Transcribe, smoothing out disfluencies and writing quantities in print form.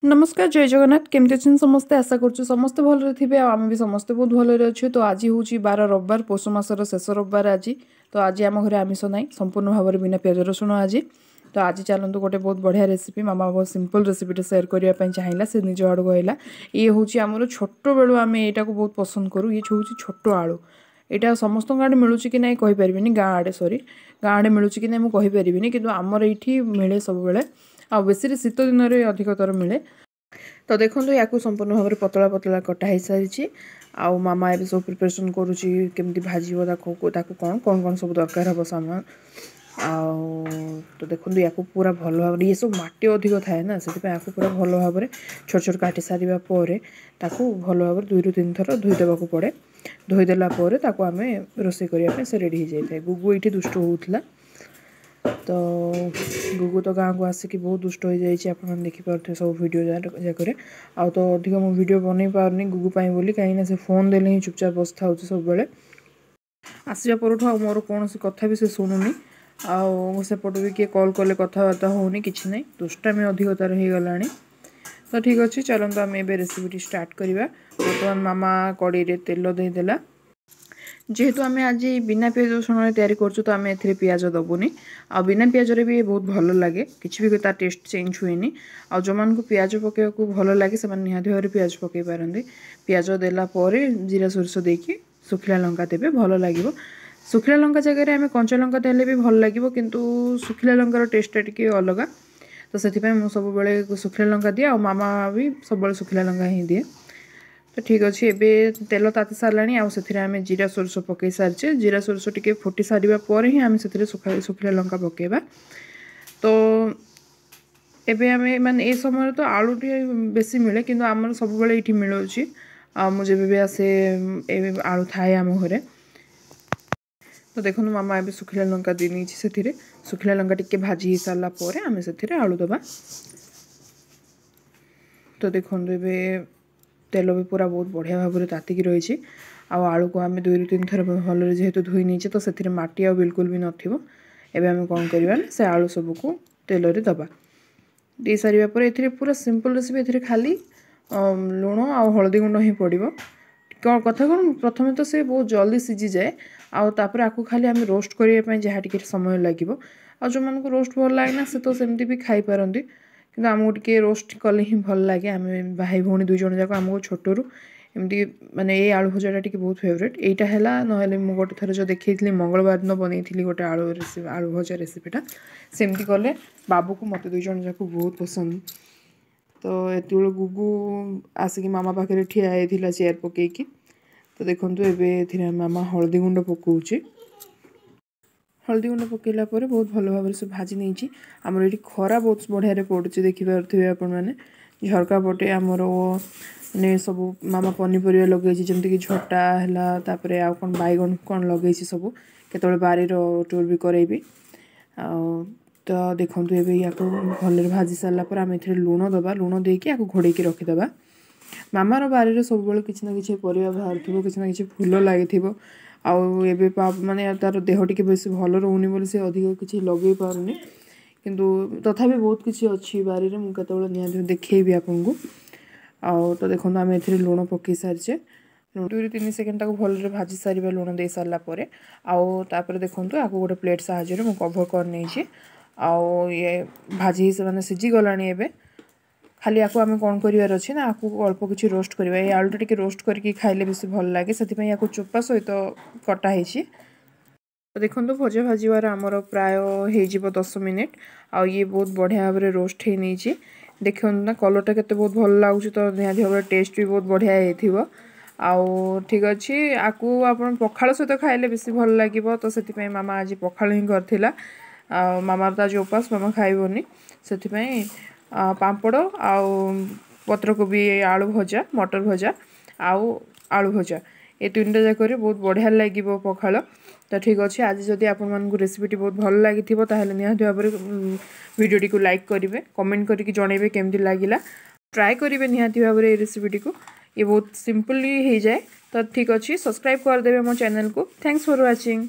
नमस्कार जय जगन्नाथ केमती अच्छे समस्ते आशा करूँ समस्ते भलरे थे आम भी समस्ते बहुत भलरे अच्छे। तो आज हूँ 12 रविवार पौष मासर शेष रविवार आज। तो आज आम घर आमिष ना संपूर्ण भाव में बिना प्याज रसुण आज। तो आज चलतु गोटे बहुत बढ़िया रेसिपी मामा बहुत सिंपल रेसिपीटे सेयार करने चाहिए से निज आड़ कहला। ये हूँ आमर छोट बेलू आम यहाँ को बहुत पसंद करूँ। ये हूँ छोट आलू यहाँ समस्त आड़े मिलूँ कि ना कहीपरि गाँ आड़े सरी गाँ आड़े मिलूँ कि ना मुझे कहीपरि कि आमर ये मिले सब बेले आ बेसी शीत दिन में अधिकतर मिले। तो देखो या संपूर्ण भाव में पतला पतला कटा हो सारी आउ मामा ये सब प्रिपरेसन करुँच भाजब कौन कौन कौन सब दरकार हम सामान तो देखो या पूरा भल भाव ये सब मटी अधिक थाए ना से पूरा भल भाव में छोट छोट काटी सारा भल भाव 2 ରୁ 3 थर धोईदेवा पड़े। धोईदेला आम रोसे करने से रेडी हो जाए। गुगु ये दुष्ट होता तो गुगु तो गाँव को आसिक बहुत दुष्ट हो जाए आप देखिपे सब वीडियो जाकर आ तो अधिक मु वीडियो बन पारनी गुगु बोली कहीं से फोन देले ही चुपचाप बस था सब बेले आसवा पर मोर कौन कथा भी से शुणुनी आसेपट भी किए कॉल कले कथबार्ता होनी कि ना दुष्टामी अधिक तार हो गला। तो ठीक अच्छे चलते आम ए रेसिपीटी स्टार्ट करवा। बर्तमान मामा कड़े तेल देदेला जेहेतु आम आज बिना पियाज रसुण तैयारी करूँ तो आम ए पियाज दबुनी आ बिना पियाज भी बहुत भल लगे किसी भी तार टेस्ट चेंज हुए आ जो मान को पियाज पकेवा भल लगे से निहाती भाव पियाज पकई पारती। पियाज देलापर जीरा सोरिष देकी सुखिला लंका देवे भल लगे। सुखिला लंका जगह आम कंचा लंका देले भी भल लगे किंतु सुखिला लंकार टेस्टा टी अलग तो से सब बड़े सुखिला लंका दिए और मामा भी सब सुखिला लंका ही दिए। तो ठीक अच्छे एबे तेल ताती साराणी आम जीरा सोरिष पकई सारी जीरा सोरिष टी फुटी सारापर ही आम से सुखिला लंका पकेबा। तो एबे आम मान ए समय तो आलू टी बेसी मिले किंतु आमर सब बेले ये मिलूँ मुझे भी आसे आलू थाए आम घरे। तो देखो मामा ए सुखिला लंका दी नहीं से सुखिला लंका टी भाजी हो सारापर आम से आलू दबा। तो देखो ए तेल भी पूरा बहुत बढ़िया भाव में तातिकी रही आलू को आम 2 ରୁ 3 थर भल जेहेतु धोई नहीं तो से माटी आ बिल्कुल भी नथिबो। एबे आम कौन करवा से आलू सबको तेल रे दबा दे सारापर ए पूरा सिंपल रेसिपी ए खाली लुण आ हलदी गुंड ही पड़ो कथा कौन प्रथम तो से बहुत जल्दी सीझी जाए आपर आपको खाली आम रोस्ट करने जहाँ टी समय लगे आ जो मान को रोस्ट भल लगे से तो सेमती भी खाई पारती कि आमको टे रोस्ट कले ही भल लगे। आम भाई भौणी 2 जन जाक आमको छोटू एमती माने ये आलू भजाटा टी बहुत फेवरेट यहीटा है ना गोटे थर जो देखी मंगलवार दिन बनई गोटे आलू भजा रेसिपीटा सेमती कले बाबू को मत 2 जन जाक बहुत पसंद। तो ये गुगु आसिक मामा पाखे ठिया होता चेयर पकईकी। तो देखो ए मामा हलदी गुंड पकाऊे हलदी गुंड पकईला बहुत भल भाव से भाजी नहीं आमर ये खरा बहुत बढ़िया पड़ुचे देखिपे आपण मैंने झरका पटे आमर ने सब मामा पनीपरिया लगे जमीक झटा है आउ कौन बैगन कौन लगे सब केतले बारीर टूर भी करेबी तो देखो ये भल भाजी सारापर आम ए लुण दबा लुण देकी घोड़े रखीदे। मामार बारी सब बड़े किसी ना कि परिया बाहर थो कि ना कि फूल लगी आए माने तार देह टी बेस भल रोनी बोली से अधिक किसी लगे पारुनी किंतु तथापि बहुत किसी अच्छी बारी में मुझे निहाती देखी आपको तो देखो आम ए लुण पकई सारीचे 2 ରୁ 3 सेकेंड तक भल भाजी सारा लुण दे सारापर आउे देखो आपको गोटे प्लेट साहाଯ୍य मुझे कभर कर नहीं ये भाजी से सीझी गला एवं खाली आपको आम कौन करार अच्छे ना आपको अल्प किसी रोस्ट करवा ये आलूटा टी रोस्ट करके खाइले बेस भल लगे से चोपा सहित कटाई। तो देखो भजा भाजबार आमर प्राय हो 10 मिनिट आ ये बहुत बढ़िया भाव में रोस्ट हो नहीं देखो ना कलरटा केते बहुत भल लगुच तो निहाती भाव टेस्ट भी बहुत बढ़िया हो ठीक अच्छे आपको आप पखाल सहित खाइले बेस भल लगे तो से मामा आज पखाल ही करथिला मामार तो आज उपास मामा खाइबनी से पापड़ आउ पत्रकोबी आलू भजा मटर भजा आउ आलू भजा ये 3टा जाक बहुत बढ़िया लगे पखाल। तो ठीक अच्छे आज जदि आपको रेसिपीटी बहुत भल लगी निहाती भाव में वीडियोटी को लाइक करेंगे कमेंट करके जनइबे केमती लगिला ट्राए करेंगे निहाती भाव में रेसिपीटी को ये बहुत सिंपली हो जाए। तो ठीक अच्छे सब्सक्राइब करदे मो चैनल को। Thanks for watching.